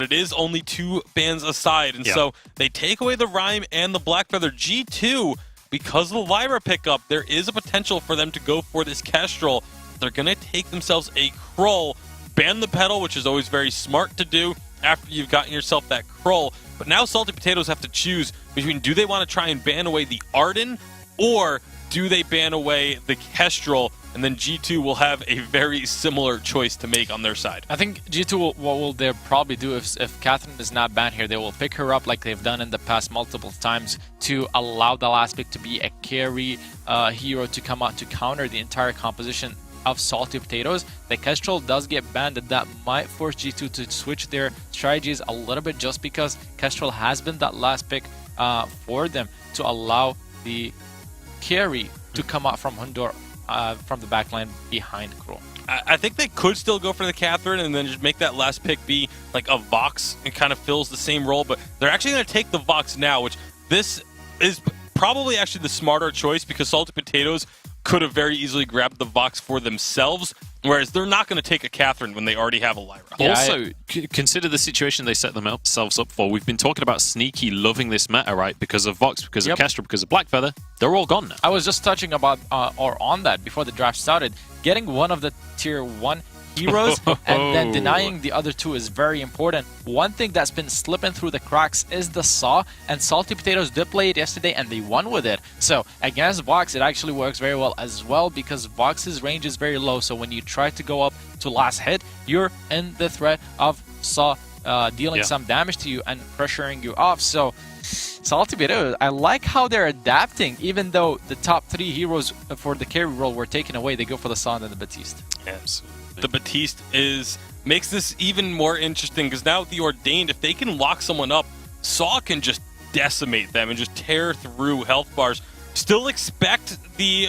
It is only 2 bans aside, and so they take away the Rhyme and the Black Feather. G2, because of the Lyra pickup, there is a potential for them to go for this Kestrel. They're going to take themselves a Krull, ban the Petal, which is always very smart to do after you've gotten yourself that Krull. But now SaltyPotatoes have to choose between, do they want to try and ban away the Arden, or do they ban away the Kestrel? And then G2 will have a very similar choice to make on their side. I think G2, what will they probably do if Catherine is not banned here, they will pick her up like they've done in the past multiple times to allow the last pick to be a carry hero to come out to counter the entire composition of SaltyPotatoes. The Kestrel does get banned, and that might force G2 to switch their strategies a little bit, just because Kestrel has been that last pick for them to allow the carry to come out from Hondur from the backline behind Krull. I think they could still go for the Catherine and then just make that last pick be like a Vox. It kind of fills the same role, but they're actually going to take the Vox now, which this is probably actually the smarter choice, because SaltyPotatoes could have very easily grabbed the Vox for themselves, whereas they're not going to take a Catherine when they already have a Lyra. Yeah, also, consider the situation they set themselves up for. We've been talking about Sneaky loving this meta, right? Because of Vox, because of Kestrel, because of Black Feather. They're all gone now. I was just touching about or on that before the draft started. Getting one of the tier 1 heroes and then denying the other 2 is very important. One thing that's been slipping through the cracks is the Saw, and SaltyPotatoes did play it yesterday and they won with it. So against Vox, it actually works very well as well, because Vox's range is very low, so when you try to go up to last hit, you're in the threat of Saw dealing some damage to you and pressuring you off. So SaltyPotatoes, I like how they're adapting. Even though the top 3 heroes for the carry role were taken away, they go for the Saw and the Baptiste. Yes. The Baptiste makes this even more interesting, because now with the Ordained, if they can lock someone up, Saw can just decimate them and just tear through health bars. Still expect the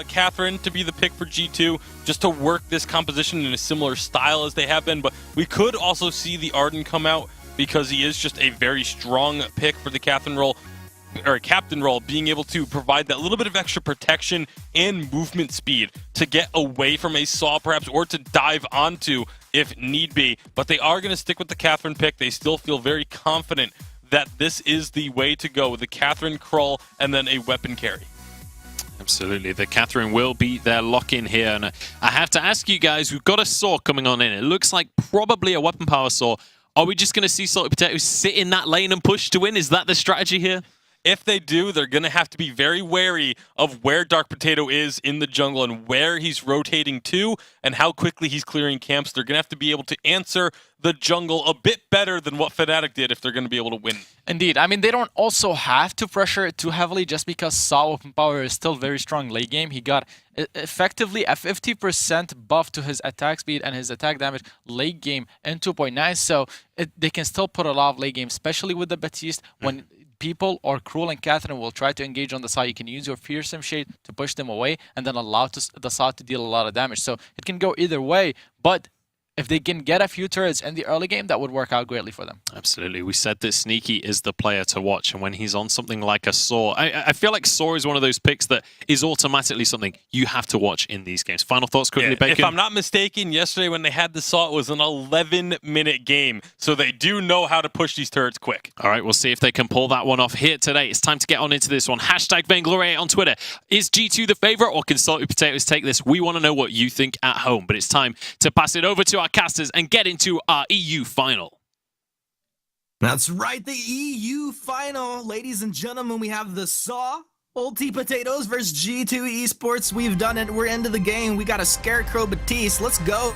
Catherine to be the pick for G2, just to work this composition in a similar style as they have been, but we could also see the Arden come out, because he is just a very strong pick for the Catherine role, or captain role, being able to provide that little bit of extra protection and movement speed to get away from a Saw perhaps, or to dive onto if need be. But they are going to stick with the Catherine pick. They still feel very confident that this is the way to go, with the Catherine, Krull, and then a weapon carry. Absolutely. The Catherine will be their lock-in here. And I have to ask you guys, we've got a Saw coming on in. It looks like probably a weapon power Saw. Are we just going to see SaltyPotatoes sit in that lane and push to win? Is that the strategy here? If they do, they're going to have to be very wary of where Dark Potato is in the jungle and where he's rotating to and how quickly he's clearing camps. They're going to have to be able to answer the jungle a bit better than what Fnatic did if they're going to be able to win. Indeed. I mean, they don't also have to pressure it too heavily, just because Saw Open Power is still very strong late game. He got effectively a 50% buff to his attack speed and his attack damage late game in 2.9, so they can still put a lot of late game, especially with the Baptiste. When people or Krull and Catherine will try to engage on the Saw, you can use your Fearsome Shade to push them away and then allow the Saw to deal a lot of damage. So it can go either way, but if they can get a few turrets in the early game, that would work out greatly for them. Absolutely. We said that Sneaky is the player to watch, and when he's on something like a Saw, I feel like Saw is one of those picks that is automatically something you have to watch in these games. Final thoughts quickly, Bacon? If I'm not mistaken, yesterday when they had the Saw, it was an 11-minute game, so they do know how to push these turrets quick. All right, we'll see if they can pull that one off here today. It's time to get on into this one. Hashtag Vainglory on Twitter. Is G2 the favorite, or can SaltyPotatoes take this? We want to know what you think at home, but it's time to pass it over to our casters and get into our EU final. That's right, the EU final. Ladies and gentlemen, we have the Saw, SaltyPotatoes versus G2 Esports. We've done it. We're into the game. We got a Scarecrow Baptiste. Let's go.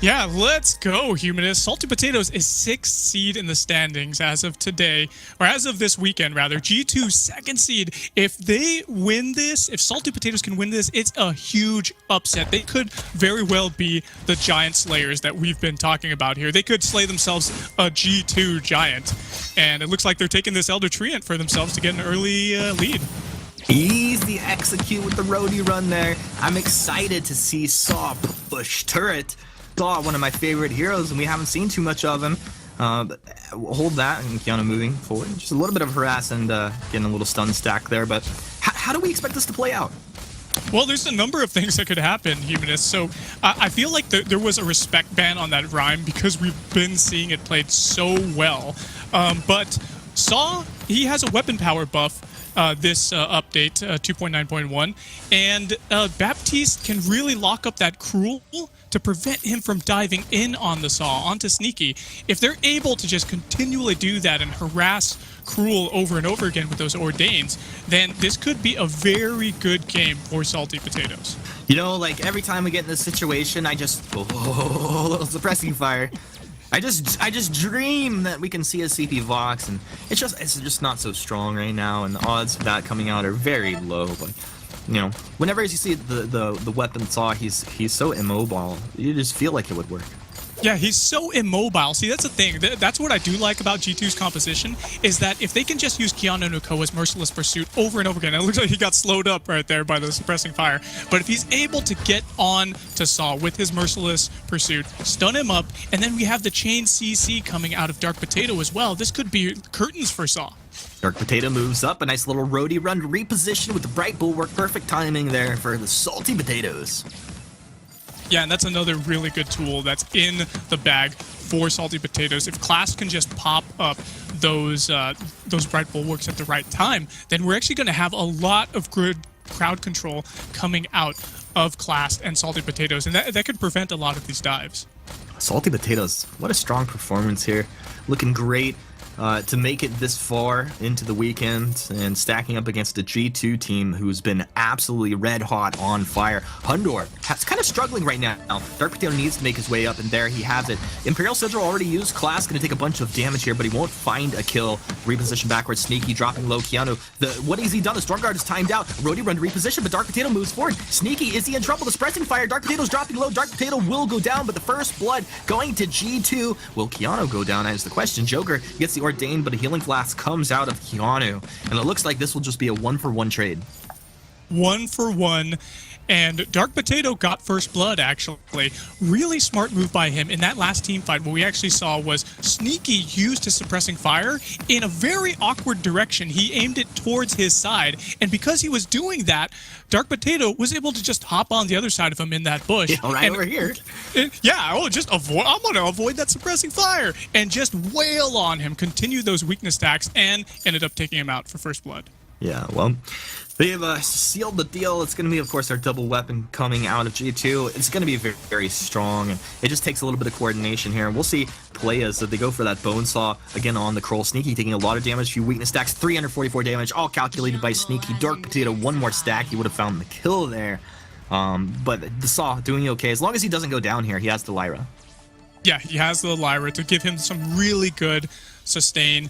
Yeah, let's go, Humanist. SaltyPotatoes is 6th seed in the standings as of today, or as of this weekend, rather. G2 2nd seed. If they win this, if SaltyPotatoes can win this, it's a huge upset. They could very well be the Giant Slayers that we've been talking about here. They could slay themselves a G2 Giant, and it looks like they're taking this Elder Treant for themselves to get an early lead. Easy execute with the roadie run there. I'm excited to see Saw push turret. Saw, one of my favorite heroes, and we haven't seen too much of him. But hold that, and Kiana moving forward. Just a little bit of harass and getting a little stun stack there. But how do we expect this to play out? Well, there's a number of things that could happen, Humanist. So I feel like there was a respect ban on that rhyme because we've been seeing it played so well. But Saw, he has a weapon power buff this update, 2.9.1, and Baptiste can really lock up that Cruel to prevent him from diving in on the Saw, onto Sneaky. If they're able to just continually do that and harass Cruel over and over again with those Ordains, then this could be a very good game for Salty Potatoes. You know, like every time we get in this situation, I just a little suppressing fire. I just dream that we can see a CP Vox, and it's just not so strong right now, and the odds of that coming out are very low. But you know, whenever you see the weapon Saw, he's so immobile. You just feel like it would work. Yeah, he's so immobile. See, that's the thing. That's what I do like about G2's composition, is that if they can just use Keanu Nukoa's Merciless Pursuit over and over again, it looks like he got slowed up right there by the suppressing fire, but if he's able to get on to Saw with his Merciless Pursuit, stun him up, and then we have the Chain CC coming out of Dark Potato as well, this could be curtains for Saw. Dark Potato moves up, a nice little roadie run reposition with the Bright Bulwark. Perfect timing there for the Salty Potatoes. Yeah, and that's another really good tool that's in the bag for Salty Potatoes. If Class can just pop up those Bright Bulwarks at the right time, then we're actually going to have a lot of good crowd control coming out of Class and Salty Potatoes, and that could prevent a lot of these dives. Salty Potatoes, what a strong performance here. Looking great to make it this far into the weekend and stacking up against a G2 team who's been absolutely red hot on fire. Hundor is kind of struggling right now. Dark Potato needs to make his way up, and there he has it. Imperial Sigil already used Class, going to take a bunch of damage here, but he won't find a kill. Reposition backwards, Sneaky dropping low. Keanu, what has he done? The Stormguard is timed out. Roadie run to reposition, but Dark Potato moves forward. Sneaky, is he in trouble? The suppressing fire. Dark Potato's dropping low. Dark Potato will go down, but the first blood going to G2. Will Keanu go down? That is the question. Joker gets the Ordained, but a healing flask comes out of Keanu, and it looks like this will just be a 1-for-1 trade. 1-for-1, and Dark Potato got first blood, actually. Really smart move by him in that last team fight. What we actually saw was Sneaky used his suppressing fire in a very awkward direction. He aimed it towards his side, and because he was doing that, Dark Potato was able to just hop on the other side of him in that bush. Yeah, right over here. I'm going to avoid that suppressing fire, and just wail on him, continue those weakness stacks, and ended up taking him out for first blood. Yeah, well, they have sealed the deal. It's going to be, of course, our double weapon coming out of G2. It's going to be very, very strong, and it just takes a little bit of coordination here. And we'll see players that they go for that Bone Saw again on the Kroll. Sneaky taking a lot of damage, few weakness stacks, 344 damage, all calculated by Sneaky. Dark Potato, one more stack, he would have found the kill there. But the Saw doing okay. As long as he doesn't go down here, he has the Lyra. Yeah, he has the Lyra to give him some really good sustain.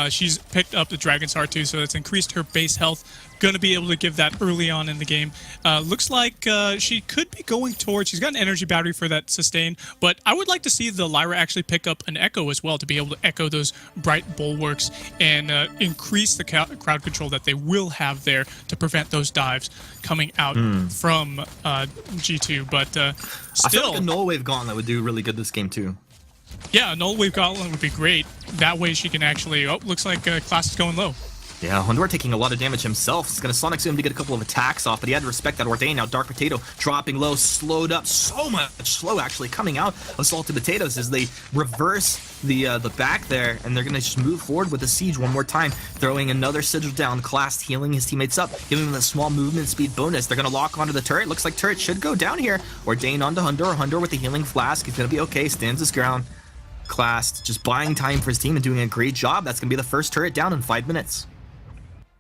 She's picked up the Dragon's Heart too, so that's increased her base health. Going to be able to give that early on in the game. Looks like she could be going towards... She's got an energy battery for that sustain, but I would like to see the Lyra actually pick up an Echo as well to be able to echo those Bright Bulwarks and increase the crowd control that they will have there to prevent those dives coming out from G2. But still... I feel like a Null Wave Gauntlet would do really good this game too. Yeah, a Null Wave Gauntlet would be great. That way she can actually... Oh, looks like Class is going low. Yeah, Hondur taking a lot of damage himself. He's going to Sonic Zoom to get a couple of attacks off, but he had to respect that Ordain. Now Dark Potato dropping low, slowed up so much slow actually coming out of Salty Potatoes as they reverse the back there, and they're going to just move forward with the Siege one more time, throwing another Sigil down. Class healing his teammates up, giving them a small movement speed bonus. They're going to lock onto the turret. Looks like turret should go down here. Ordain onto Hondur. Hondur with the healing flask. He's going to be okay, stands his ground. Class just buying time for his team and doing a great job. That's going to be the first turret down in 5 minutes.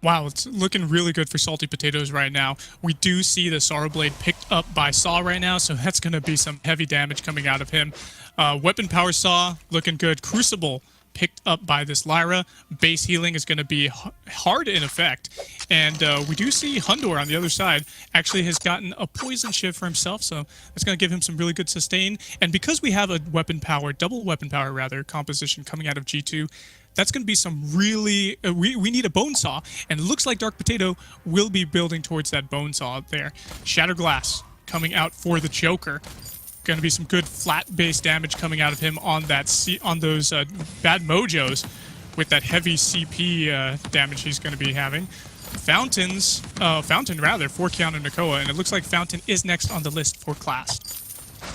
Wow, it's looking really good for Salty Potatoes right now. We do see the Sorrow Blade picked up by Saw right now, so that's going to be some heavy damage coming out of him. Weapon Power Saw, looking good. Crucible picked up by this Lyra. Base healing is going to be hard in effect. And we do see Hundor on the other side actually has gotten a Poison Shiv for himself, so that's going to give him some really good sustain. And because we have a weapon power, double weapon power rather, composition coming out of G2, that's going to be some really... we need a Bone Saw, and it looks like Dark Potato will be building towards that Bone Saw up there. Shatter Glass coming out for the Joker. Going to be some good flat base damage coming out of him on that on those bad mojos with that heavy CP damage he's going to be having. Fountain rather, for Keanu Nakoa, and it looks like Fountain is next on the list for Class.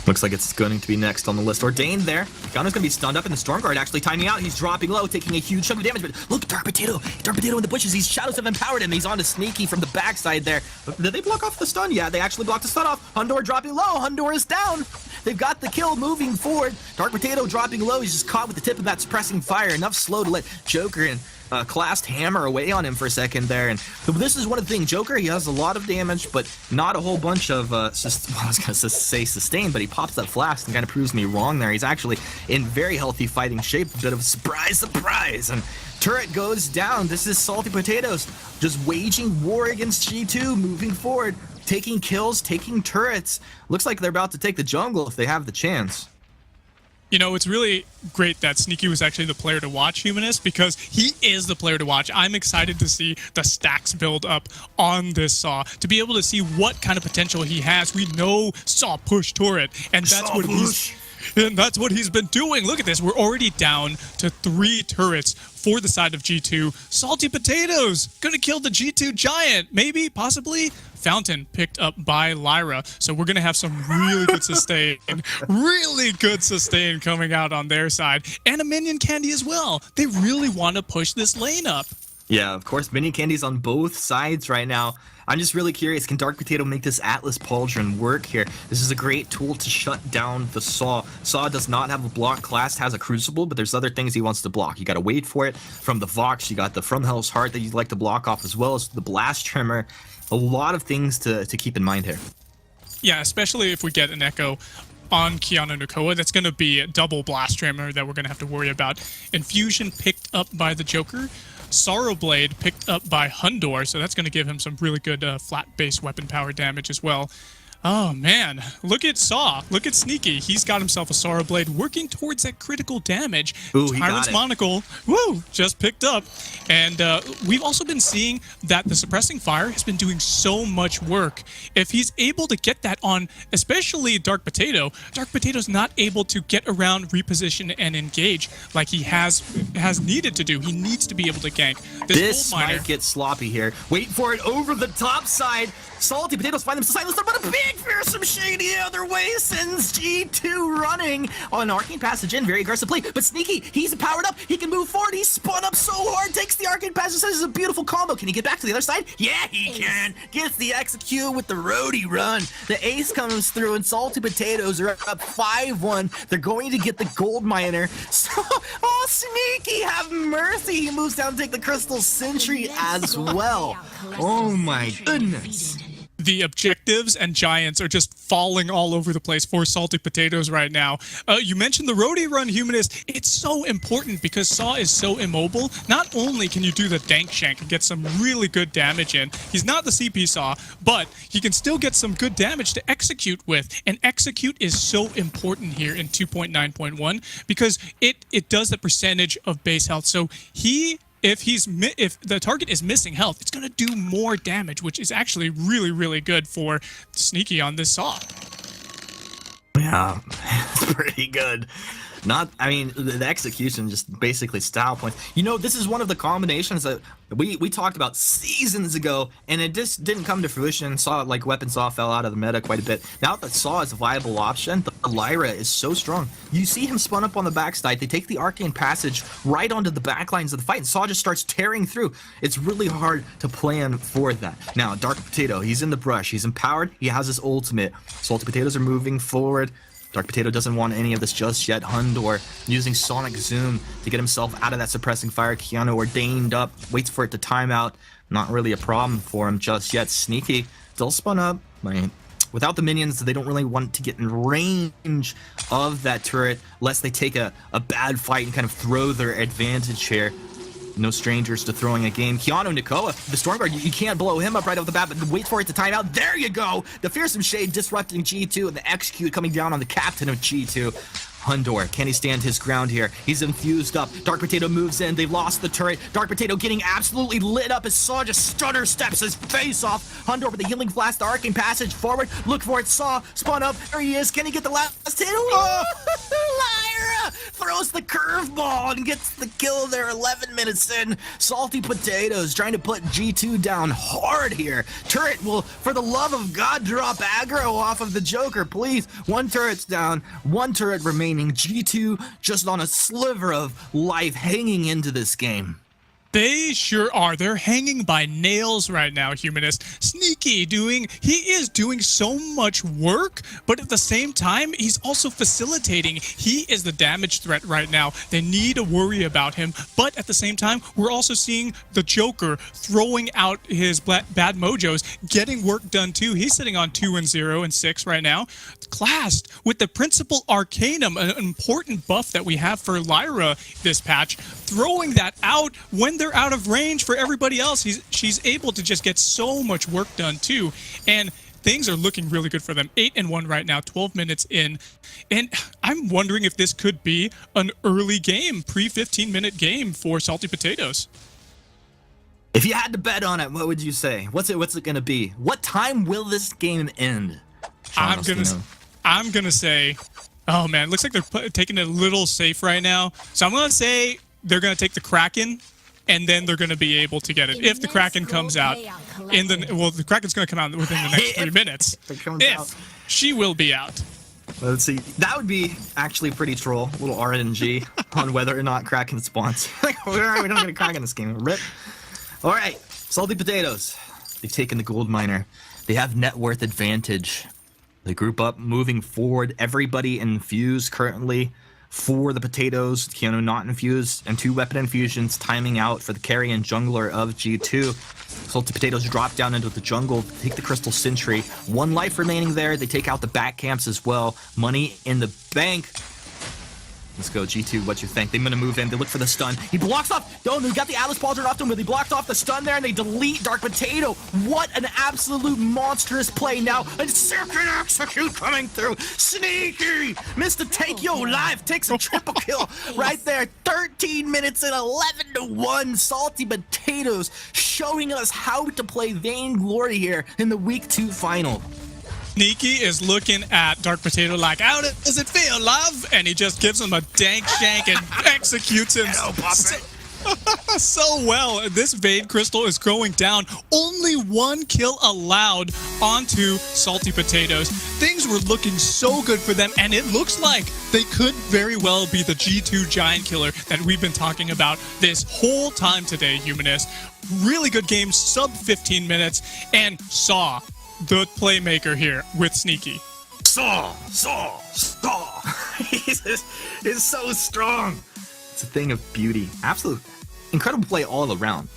Looks like it's going to be next on the list. Ordained there. Keanu's going to be stunned up, and the Stormguard actually timing out. He's dropping low, taking a huge chunk of damage. But look, Dark Potato in the bushes. These shadows have empowered him. He's on to Sneaky from the backside there. Did they block off the stun? Yeah, they actually blocked the stun off. Hundor dropping low. Hundor is down. They've got the kill moving forward. Dark Potato dropping low. He's just caught with the tip of that suppressing fire. Enough slow to let Joker and Classed hammer away on him for a second there. And this is one of the things. Joker, he has a lot of damage, but not a whole bunch of, I was going to say sustain, but he pops that flask and kind of proves me wrong there. He's actually in very healthy fighting shape. A bit of a surprise. And turret goes down. This is SaltyPotatoes just waging war against G2, moving forward, taking kills, taking turrets. Looks like they're about to take the jungle if they have the chance. You know, it's really great that Sneaky was actually the player to watch, Humanist, because he is the player to watch. I'm excited to see the stacks build up on this Saw, to be able to see what kind of potential he has. We know Saw push turret, and that's what he's been doing. Look at this. We're already down to 3 turrets for the side of G2. SaltyPotatoes gonna kill the G2 giant. Maybe, possibly. Fountain picked up by Lyra. So we're gonna have some really good sustain coming out on their side. And a minion candy as well. They really want to push this lane up. Yeah, of course, minion candy's on both sides right now. I'm just really curious, can Dark Potato make this Atlas Pauldron work here? This is a great tool to shut down the Saw. Saw does not have a block. Class has a Crucible, but there's other things he wants to block. You gotta wait for it. From the Vox, you got the From Hell's Heart that you'd like to block off, as well as the Blast Tremor. A lot of things to keep in mind here. Yeah, especially if we get an Echo on Keanu Nakoa. That's going to be a double Blast Tremor that we're going to have to worry about. Infusion picked up by the Joker. Sorrow Blade picked up by Hundor, so that's going to give him some really good flat base weapon power damage as well. Oh man, look at Saw, look at Sneaky. He's got himself a Sorrow Blade working towards that critical damage. Ooh, he Tyrant's got it. Monocle, just picked up. And we've also been seeing that the Suppressing Fire has been doing so much work. If he's able to get that on, especially Dark Potato, Dark Potato's not able to get around, reposition, and engage like he has needed to do. He needs to be able to gank. This might get sloppy here. Wait for it over the top side. SaltyPotatoes find themselves silenced, but a big fearsome shady other way sends G2 running on Arcane Passage in. Very aggressive play, but Sneaky, he's powered up. He can move forward. He's spun up so hard, takes the Arcane Passage, says it's a beautiful combo. Can he get back to the other side? Yeah, he can. Gets the execute with the roadie run. The ace comes through, and SaltyPotatoes are up 5-1. They're going to get the gold miner. So, Sneaky, have mercy. He moves down to take the Crystal Sentry as well. Oh my goodness. The objectives and giants are just falling all over the place for SaltyPotatoes right now. You mentioned the roadie run, Humanist. It's so important because Saw is so immobile. Not only can you do the dank shank and get some really good damage in, he's not the CP Saw, but he can still get some good damage to execute with. And execute is so important here in 2.9.1 because it does the percentage of base health. So if the target is missing health, it's going to do more damage, which is actually really, really good for Sneaky on this Saw. Yeah, it's pretty good. The execution, just basically style points. You know, this is one of the combinations that we talked about seasons ago, and it just didn't come to fruition. Weapon Saw fell out of the meta quite a bit. Now that Saw is a viable option, the Lyra is so strong. You see him spun up on the backside. They take the Arcane Passage right onto the back lines of the fight, and Saw just starts tearing through. It's really hard to plan for that. Now, Dark Potato, he's in the brush. He's empowered. He has his ultimate. SaltyPotatoes are moving forward. Dark Potato doesn't want any of this just yet. Hundor using Sonic Zoom to get himself out of that suppressing fire. Keanu ordained up, waits for it to time out. Not really a problem for him just yet. Sneaky still spun up. Without the minions, they don't really want to get in range of that turret lest they take a bad fight and kind of throw their advantage here. No strangers to throwing a game. Keanu Nakoa, the Stormguard, you can't blow him up right off the bat, but wait for it to time out. There you go! The Fearsome Shade disrupting G2, and the execute coming down on the captain of G2. Hundor, can he stand his ground here? He's infused up. Dark Potato moves in. They've lost the turret. Dark Potato getting absolutely lit up as Saw just stutter steps his face off. Hundor with the healing blast, the Arcane Passage forward. Look for it. Saw spun up. There he is. Can he get the last hit? Oh! Lyra! throws the curveball and gets the kill there 11 minutes in. SaltyPotatoes trying to put G2 down hard here. Turret will, for the love of God, drop aggro off of the Joker, please. One turret's down, one turret remaining. G2 just on a sliver of life hanging into this game. They sure are. They're hanging by nails right now, Humanist. Sneaky he is doing so much work, but at the same time, he's also facilitating. He is the damage threat right now. They need to worry about him, but at the same time, we're also seeing the Joker throwing out his bad mojos, getting work done too. He's sitting on 2-0 and 6 right now. Classed with the Principal Arcanum, an important buff that we have for Lyra this patch, throwing that out when they're out of range for everybody else. She's able to just get so much work done too, and things are looking really good for them. 8-1 right now, 12 minutes in, and I'm wondering if this could be an early game, pre-15-minute game for SaltyPotatoes. If you had to bet on it, what would you say? What's it gonna be? What time will this game end? I'm gonna say, oh man, looks like they're taking it a little safe right now. So I'm gonna say they're gonna take the Kraken, and then they're gonna be able to get it. If the Kraken comes out the Kraken's gonna come out within the next 3 minutes. She will be out. Let's see. That would be actually pretty troll. A little RNG on whether or not Kraken spawns. We're not gonna crack in this game. Rip. All right, SaltyPotatoes. They've taken the gold miner. They have net worth advantage. They group up, moving forward. Everybody infused currently for the Potatoes. Keanu not infused, and 2 weapon infusions timing out for the carry and jungler of G2. SaltyPotatoes drop down into the jungle, take the Crystal Sentry. 1 life remaining there. They take out the back camps as well. Money in the bank. Let's go, G2, what you think? They're going to move in. They look for the stun. He blocks off. Oh, they got the Atlas Pauldron off to him, but he blocked off the stun there, and they delete Dark Potato. What an absolute monstrous play now. A circuit execute coming through. Sneaky! Mr. Take Yo Live takes a triple kill right there. 13 minutes and 11-1. SaltyPotatoes showing us how to play Vainglory here in the Week 2 final. Sneaky is looking at Dark Potato like, how does it feel, love? And he just gives him a dank shank and executes him so well. This Vade Crystal is going down. Only 1 kill allowed onto SaltyPotatoes. Things were looking so good for them, and it looks like they could very well be the G2 giant killer that we've been talking about this whole time today, Humanist. Really good game, sub 15 minutes, and Saw, the playmaker here with Sneaky. Saw! He's so strong. It's a thing of beauty. Absolute incredible play all around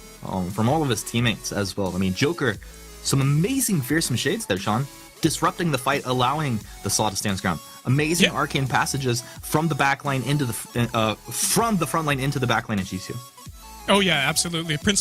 from all of his teammates as well. I mean, Joker, some amazing fearsome shades there, Sean. Disrupting the fight, allowing the Saw to stand his ground. Amazing arcane passages from the backline into the from the front line into the backline in G2. Oh yeah, absolutely. Principal